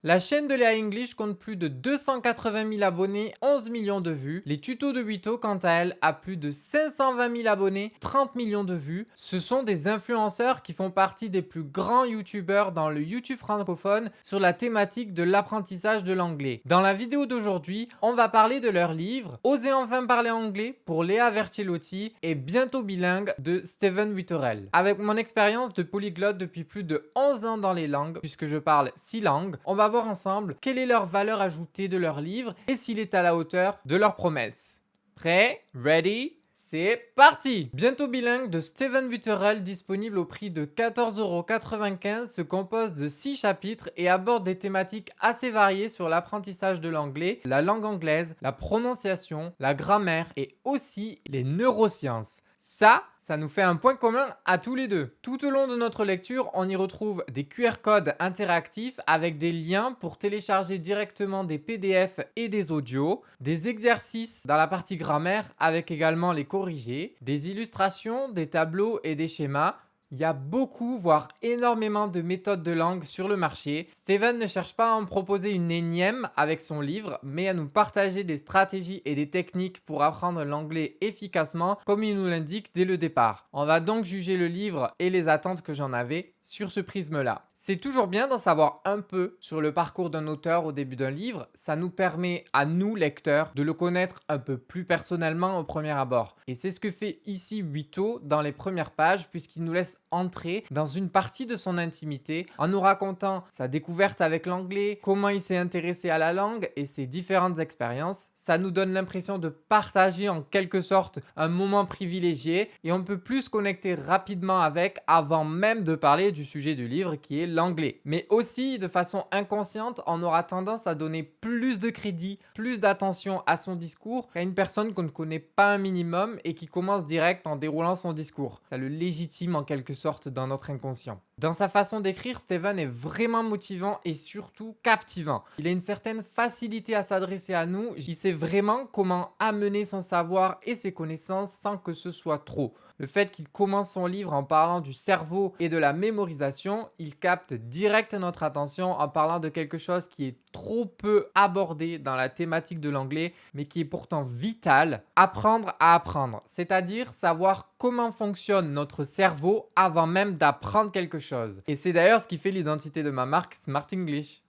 La chaîne de Léa English compte plus de 280 000 abonnés, 11 millions de vues. Les tutos de Wito, quant à elle, a plus de 520 000 abonnés, 30 millions de vues. Ce sont des influenceurs qui font partie des plus grands youtubeurs dans le YouTube francophone sur la thématique de l'apprentissage de l'anglais. Dans la vidéo d'aujourd'hui, on va parler de leur livre « Osez enfin parler anglais » pour Léa Vercellotti et Bientôt bilingue de Steven Witterel. Avec mon expérience de polyglotte depuis plus de 11 ans dans les langues, puisque je parle 6 langues, on va voir ensemble quelle est leur valeur ajoutée de leur livre et s'il est à la hauteur de leurs promesses. Prêt? Ready? C'est parti! Bientôt bilingue de Steven Witterel, disponible au prix de 14,95 €, se compose de 6 chapitres et aborde des thématiques assez variées sur l'apprentissage de l'anglais, la langue anglaise, la prononciation, la grammaire et aussi les neurosciences. Ça nous fait un point commun à tous les deux. Tout au long de notre lecture, on y retrouve des QR codes interactifs avec des liens pour télécharger directement des PDF et des audios, des exercices dans la partie grammaire avec également les corrigés, des illustrations, des tableaux et des schémas. Il y a beaucoup, voire énormément de méthodes de langue sur le marché. Steven ne cherche pas à en proposer une énième avec son livre, mais à nous partager des stratégies et des techniques pour apprendre l'anglais efficacement, comme il nous l'indique dès le départ. On va donc juger le livre et les attentes que j'en avais sur ce prisme-là. C'est toujours bien d'en savoir un peu sur le parcours d'un auteur au début d'un livre. Ça nous permet à nous, lecteurs, de le connaître un peu plus personnellement au premier abord. Et c'est ce que fait ici Wito dans les premières pages, puisqu'il nous laisse entrer dans une partie de son intimité en nous racontant sa découverte avec l'anglais, comment il s'est intéressé à la langue et ses différentes expériences. Ça nous donne l'impression de partager en quelque sorte un moment privilégié et on peut plus se connecter rapidement avec avant même de parler du sujet du livre qui est l'anglais. Mais aussi, de façon inconsciente, on aura tendance à donner plus de crédit, plus d'attention à son discours qu'à une personne qu'on ne connaît pas un minimum et qui commence direct en déroulant son discours. Ça le légitime en quelque sorte dans notre inconscient. Dans sa façon d'écrire, Steven est vraiment motivant et surtout captivant. Il a une certaine facilité à s'adresser à nous. Il sait vraiment comment amener son savoir et ses connaissances sans que ce soit trop. Le fait qu'il commence son livre en parlant du cerveau et de la mémorisation, il capte direct notre attention en parlant de quelque chose qui est trop peu abordé dans la thématique de l'anglais, mais qui est pourtant vital, apprendre à apprendre. C'est-à-dire savoir comment fonctionne notre cerveau avant même d'apprendre quelque chose. Et c'est d'ailleurs ce qui fait l'identité de ma marque Smart English.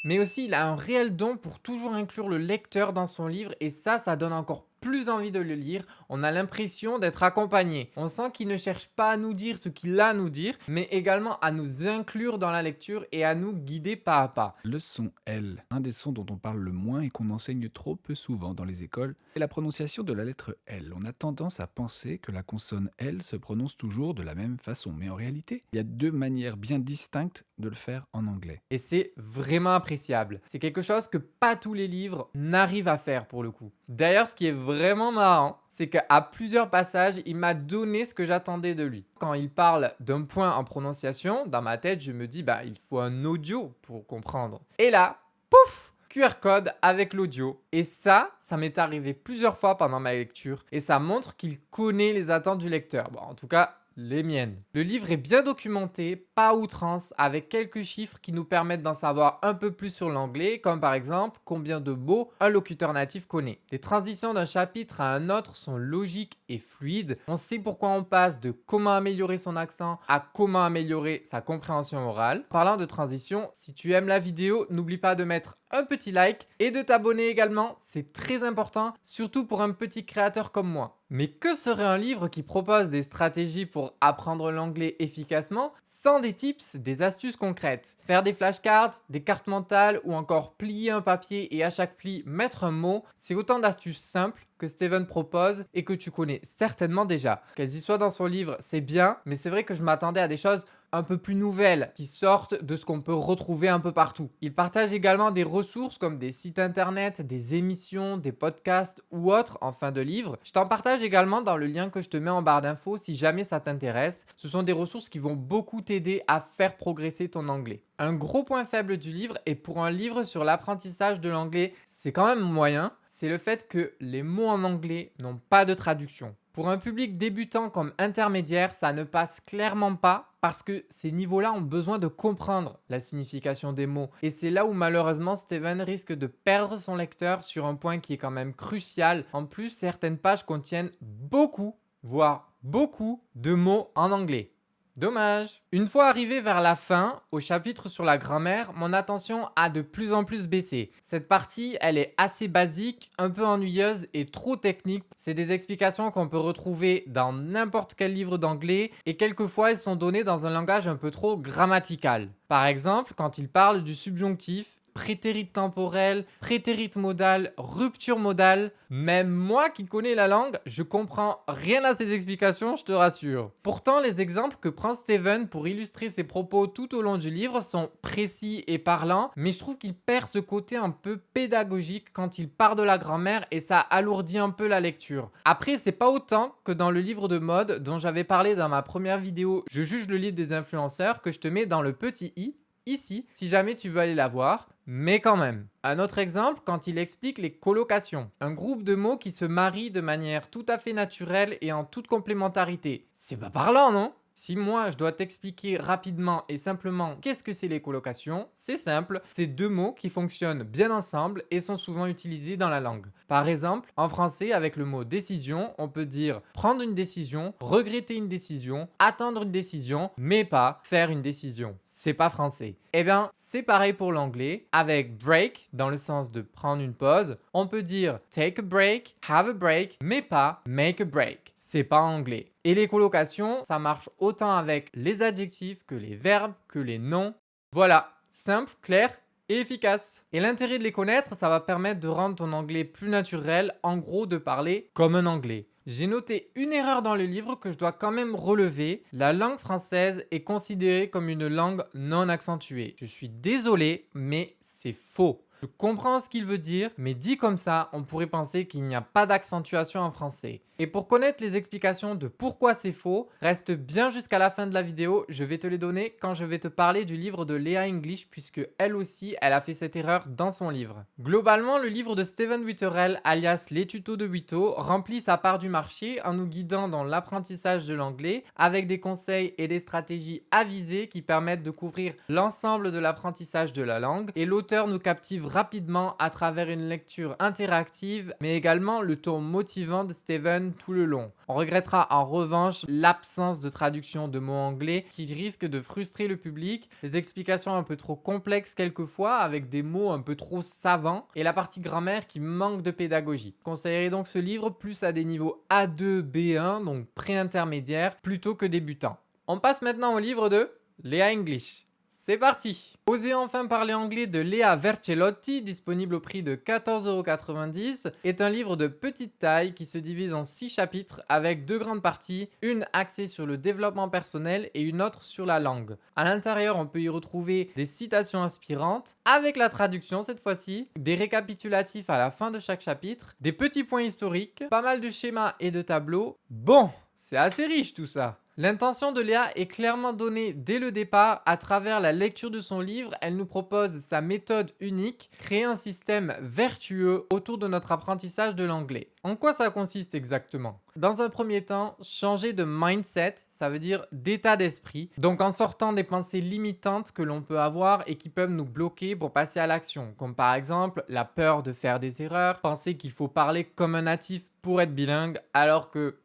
Mais aussi, il a un réel don pour toujours inclure le lecteur dans son livre et ça donne encore plus envie de le lire. On a l'impression d'être accompagné. On sent qu'il ne cherche pas à nous dire ce qu'il a à nous dire, mais également à nous inclure dans la lecture et à nous guider pas à pas. Le son L, un des sons dont on parle le moins et qu'on enseigne trop peu souvent dans les écoles, est la prononciation de la lettre L. On a tendance à penser que la consonne L se prononce toujours de la même façon, mais en réalité, il y a deux manières bien distinctes de le faire en anglais. Et c'est vraiment appréciable. C'est quelque chose que pas tous les livres n'arrivent à faire pour le coup. D'ailleurs, ce qui est vraiment marrant, c'est qu'à plusieurs passages, il m'a donné ce que j'attendais de lui. Quand il parle d'un point en prononciation, dans ma tête, je me dis, il faut un audio pour comprendre. Et là, pouf! QR code avec l'audio. Et ça m'est arrivé plusieurs fois pendant ma lecture. Et ça montre qu'il connaît les attentes du lecteur. Bon, en tout cas, les miennes. Le livre est bien documenté, pas à outrance, avec quelques chiffres qui nous permettent d'en savoir un peu plus sur l'anglais, comme par exemple combien de mots un locuteur natif connaît. Les transitions d'un chapitre à un autre sont logiques et fluides. On sait pourquoi on passe de comment améliorer son accent à comment améliorer sa compréhension orale. Parlant de transition, si tu aimes la vidéo, n'oublie pas de mettre un petit like et de t'abonner également, c'est très important, surtout pour un petit créateur comme moi. Mais que serait un livre qui propose des stratégies pour apprendre l'anglais efficacement sans des tips, des astuces concrètes? Faire des flashcards, des cartes mentales ou encore plier un papier et à chaque pli mettre un mot, c'est autant d'astuces simples que Steven propose et que tu connais certainement déjà. Qu'elles y soient dans son livre, c'est bien, mais c'est vrai que je m'attendais à des choses un peu plus nouvelles qui sortent de ce qu'on peut retrouver un peu partout. Il partage également des ressources comme des sites internet, des émissions, des podcasts ou autres en fin de livre. Je t'en partage également dans le lien que je te mets en barre d'infos si jamais ça t'intéresse. Ce sont des ressources qui vont beaucoup t'aider à faire progresser ton anglais. Un gros point faible du livre, et pour un livre sur l'apprentissage de l'anglais, c'est quand même moyen, c'est le fait que les mots en anglais n'ont pas de traduction. Pour un public débutant comme intermédiaire, ça ne passe clairement pas parce que ces niveaux-là ont besoin de comprendre la signification des mots. Et c'est là où malheureusement Steven risque de perdre son lecteur sur un point qui est quand même crucial. En plus, certaines pages contiennent beaucoup, voire beaucoup de mots en anglais. Dommage. Une fois arrivé vers la fin, au chapitre sur la grammaire, mon attention a de plus en plus baissé. Cette partie, elle est assez basique, un peu ennuyeuse et trop technique. C'est des explications qu'on peut retrouver dans n'importe quel livre d'anglais et quelquefois elles sont données dans un langage un peu trop grammatical. Par exemple, quand il parle du subjonctif, prétérit temporel, prétérit modal, rupture modale. Même moi qui connais la langue, je comprends rien à ces explications, je te rassure. Pourtant, les exemples que prend Steven pour illustrer ses propos tout au long du livre sont précis et parlants, mais je trouve qu'il perd ce côté un peu pédagogique quand il part de la grammaire et ça alourdit un peu la lecture. Après, c'est pas autant que dans le livre de mode dont j'avais parlé dans ma première vidéo Je juge le livre des influenceurs que je te mets dans le petit i ici, si jamais tu veux aller la voir, mais quand même. Un autre exemple, quand il explique les colocations, un groupe de mots qui se marient de manière tout à fait naturelle et en toute complémentarité. C'est pas parlant, non ? Si moi je dois t'expliquer rapidement et simplement qu'est-ce que c'est les colocations, c'est simple, c'est deux mots qui fonctionnent bien ensemble et sont souvent utilisés dans la langue. Par exemple, en français avec le mot décision, on peut dire prendre une décision, regretter une décision, attendre une décision, mais pas faire une décision. C'est pas français. Eh bien, c'est pareil pour l'anglais. Avec break, dans le sens de prendre une pause, on peut dire take a break, have a break, mais pas make a break. C'est pas anglais. Et les colocations, ça marche autant avec les adjectifs que les verbes, que les noms. Voilà, simple, clair et efficace. Et l'intérêt de les connaître, ça va permettre de rendre ton anglais plus naturel, en gros de parler comme un anglais. J'ai noté une erreur dans le livre que je dois quand même relever. La langue française est considérée comme une langue non accentuée. Je suis désolé, mais c'est faux. Je comprends ce qu'il veut dire, mais dit comme ça, on pourrait penser qu'il n'y a pas d'accentuation en français. Et pour connaître les explications de pourquoi c'est faux, reste bien jusqu'à la fin de la vidéo, je vais te les donner quand je vais te parler du livre de Léa English puisque elle aussi, elle a fait cette erreur dans son livre. Globalement, le livre de Steven Witherell, alias Les tutos de Wito, remplit sa part du marché en nous guidant dans l'apprentissage de l'anglais avec des conseils et des stratégies avisées qui permettent de couvrir l'ensemble de l'apprentissage de la langue et l'auteur nous captive rapidement à travers une lecture interactive mais également le ton motivant de Steven tout le long. On regrettera en revanche l'absence de traduction de mots anglais qui risque de frustrer le public, les explications un peu trop complexes quelquefois avec des mots un peu trop savants et la partie grammaire qui manque de pédagogie. Je conseillerais donc ce livre plus à des niveaux A2, B1, donc pré-intermédiaire, plutôt que débutants. On passe maintenant au livre de Léa English. C'est parti! Osez enfin parler anglais de Léa Vercellotti, disponible au prix de 14,90 €, est un livre de petite taille qui se divise en 6 chapitres avec 2 grandes parties, une axée sur le développement personnel et une autre sur la langue. À l'intérieur, on peut y retrouver des citations inspirantes, avec la traduction cette fois-ci, des récapitulatifs à la fin de chaque chapitre, des petits points historiques, pas mal de schémas et de tableaux. Bon, c'est assez riche tout ça! L'intention de Léa est clairement donnée dès le départ. À travers la lecture de son livre, elle nous propose sa méthode unique, créer un système vertueux autour de notre apprentissage de l'anglais. En quoi ça consiste exactement? Dans un premier temps, changer de mindset, ça veut dire d'état d'esprit. Donc en sortant des pensées limitantes que l'on peut avoir et qui peuvent nous bloquer pour passer à l'action. Comme par exemple la peur de faire des erreurs, penser qu'il faut parler comme un natif pour être bilingue alors que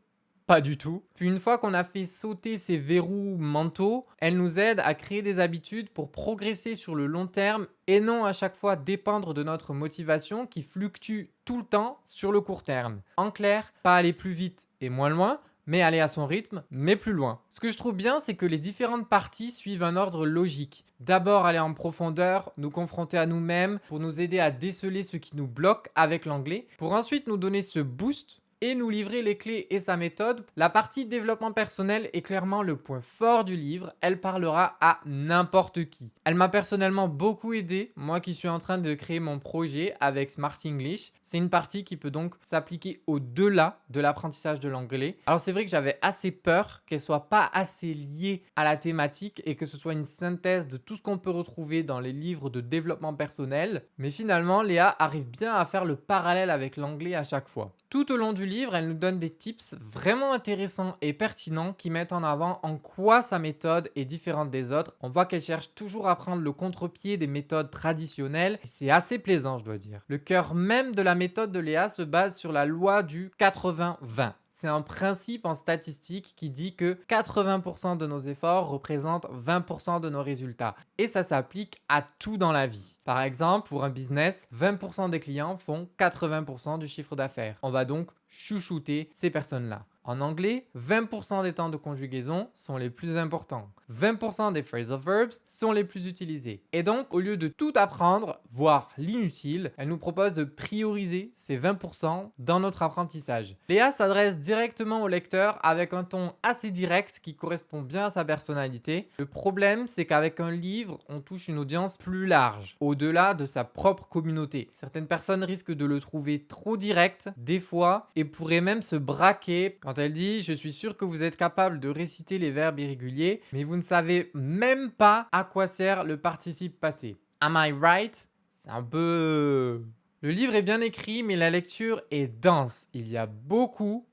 pas du tout. Puis une fois qu'on a fait sauter ces verrous mentaux, elle nous aide à créer des habitudes pour progresser sur le long terme et non à chaque fois dépendre de notre motivation qui fluctue tout le temps sur le court terme. En clair, pas aller plus vite et moins loin, mais aller à son rythme, mais plus loin. Ce que je trouve bien, c'est que les différentes parties suivent un ordre logique. D'abord aller en profondeur, nous confronter à nous-mêmes pour nous aider à déceler ce qui nous bloque avec l'anglais, pour ensuite nous donner ce boost et nous livrer les clés et sa méthode. La partie développement personnel est clairement le point fort du livre. Elle parlera à n'importe qui. Elle m'a personnellement beaucoup aidé, moi qui suis en train de créer mon projet avec Smart English. C'est une partie qui peut donc s'appliquer au-delà de l'apprentissage de l'anglais. Alors c'est vrai que j'avais assez peur qu'elle soit pas assez liée à la thématique et que ce soit une synthèse de tout ce qu'on peut retrouver dans les livres de développement personnel. Mais finalement, Léa arrive bien à faire le parallèle avec l'anglais à chaque fois. Tout au long du livre, elle nous donne des tips vraiment intéressants et pertinents qui mettent en avant en quoi sa méthode est différente des autres. On voit qu'elle cherche toujours à prendre le contre-pied des méthodes traditionnelles et c'est assez plaisant, je dois dire. Le cœur même de la méthode de Léa se base sur la loi du 80-20. C'est un principe en statistique qui dit que 80% de nos efforts représentent 20% de nos résultats. Et ça s'applique à tout dans la vie. Par exemple, pour un business, 20% des clients font 80% du chiffre d'affaires. On va donc chouchouter ces personnes-là. En anglais, 20% des temps de conjugaison sont les plus importants. 20% des phrasal verbs sont les plus utilisés. Et donc, au lieu de tout apprendre, voire l'inutile, elle nous propose de prioriser ces 20% dans notre apprentissage. Léa s'adresse directement au lecteur avec un ton assez direct qui correspond bien à sa personnalité. Le problème, c'est qu'avec un livre, on touche une audience plus large, au-delà de sa propre communauté. Certaines personnes risquent de le trouver trop direct, des fois, et pourraient même se braquer quand elle dit « Je suis sûr que vous êtes capable de réciter les verbes irréguliers, mais vous ne savez même pas à quoi sert le participe passé. Am I right ?» C'est un peu... Le livre est bien écrit, mais la lecture est dense. Il y a beaucoup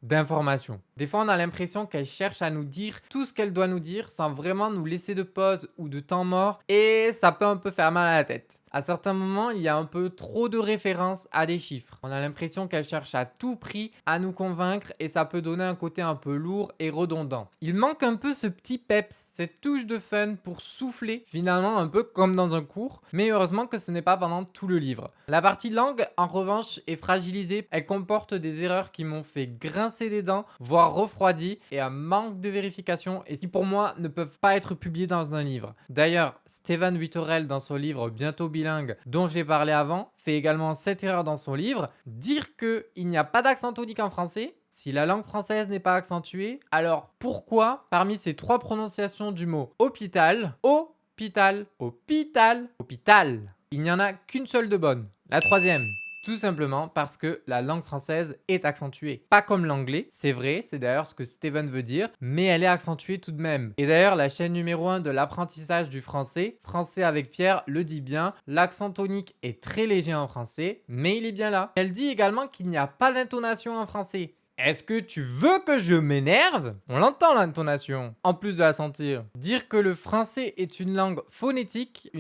d'informations. Des fois, on a l'impression qu'elle cherche à nous dire tout ce qu'elle doit nous dire sans vraiment nous laisser de pause ou de temps mort et ça peut un peu faire mal à la tête. À certains moments, il y a un peu trop de références à des chiffres. On a l'impression qu'elle cherche à tout prix à nous convaincre et ça peut donner un côté un peu lourd et redondant. Il manque un peu ce petit peps, cette touche de fun pour souffler, finalement un peu comme dans un cours, mais heureusement que ce n'est pas pendant tout le livre. La partie langue, en revanche, est fragilisée. Elle comporte des erreurs qui m'ont fait grincer des dents, voire refroidi, et un manque de vérification, et qui pour moi ne peuvent pas être publiées dans un livre. D'ailleurs, Stephen Witterell, dans son livre Bientôt bilingue, dont j'ai parlé avant, fait également cette erreur dans son livre, dire qu'il n'y a pas d'accent tonique en français. Si la langue française n'est pas accentuée, alors pourquoi, parmi ces trois prononciations du mot hôpital, hôpital, il n'y en a qu'une seule de bonne, la troisième? Tout simplement parce que la langue française est accentuée. Pas comme l'anglais, c'est vrai, c'est d'ailleurs ce que Steven veut dire, mais elle est accentuée tout de même. Et d'ailleurs, la chaîne numéro 1 de l'apprentissage du français, Français avec Pierre, le dit bien, l'accent tonique est très léger en français, mais il est bien là. Elle dit également qu'il n'y a pas d'intonation en français. Est-ce que tu veux que je m'énerve? On l'entend l'intonation, en plus de la sentir. Dire que le français est une langue phonétique,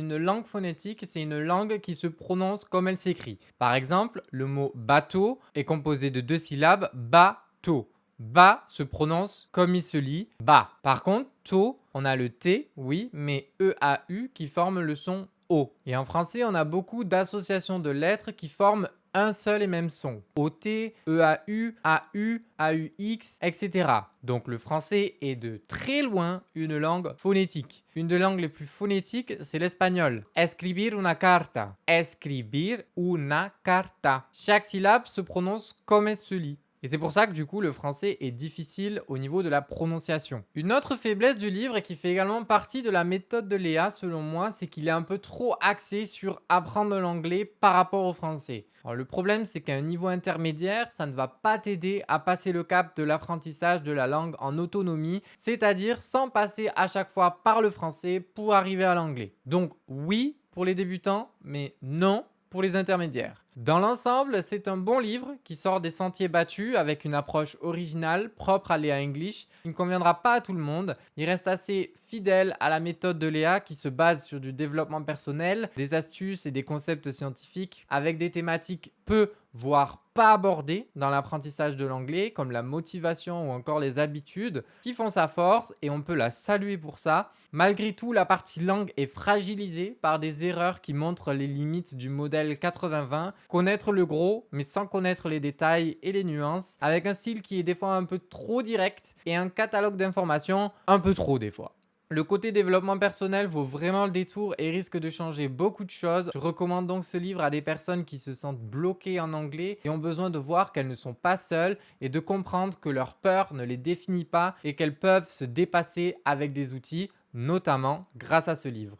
c'est une langue qui se prononce comme elle s'écrit. Par exemple, le mot bateau est composé de 2 syllabes, bateau. Ba se prononce comme il se lit, ba. Par contre, to, on a le T, oui, mais EAU qui forme le son O. Et en français, on a beaucoup d'associations de lettres qui forment un seul et même son. OT, EAU, AU, AUX, etc. Donc le français est de très loin une langue phonétique. Une des langues les plus phonétiques, c'est l'espagnol. Escribir una carta. Escribir una carta. Chaque syllabe se prononce comme elle se lit. Et c'est pour ça que du coup le français est difficile au niveau de la prononciation. Une autre faiblesse du livre et qui fait également partie de la méthode de Léa selon moi, c'est qu'il est un peu trop axé sur apprendre l'anglais par rapport au français. Alors, le problème c'est qu'à un niveau intermédiaire, ça ne va pas t'aider à passer le cap de l'apprentissage de la langue en autonomie, c'est-à-dire sans passer à chaque fois par le français pour arriver à l'anglais. Donc oui pour les débutants, mais non pour les intermédiaires. Dans l'ensemble, c'est un bon livre qui sort des sentiers battus avec une approche originale, propre à Léa English, qui ne conviendra pas à tout le monde. Il reste assez fidèle à la méthode de Léa qui se base sur du développement personnel, des astuces et des concepts scientifiques avec des thématiques peu, voire pas abordées dans l'apprentissage de l'anglais, comme la motivation ou encore les habitudes, qui font sa force et on peut la saluer pour ça. Malgré tout, la partie langue est fragilisée par des erreurs qui montrent les limites du modèle 80-20. Connaître le gros, mais sans connaître les détails et les nuances, avec un style qui est des fois un peu trop direct et un catalogue d'informations un peu trop des fois. Le côté développement personnel vaut vraiment le détour et risque de changer beaucoup de choses. Je recommande donc ce livre à des personnes qui se sentent bloquées en anglais et ont besoin de voir qu'elles ne sont pas seules et de comprendre que leur peur ne les définit pas et qu'elles peuvent se dépasser avec des outils, notamment grâce à ce livre.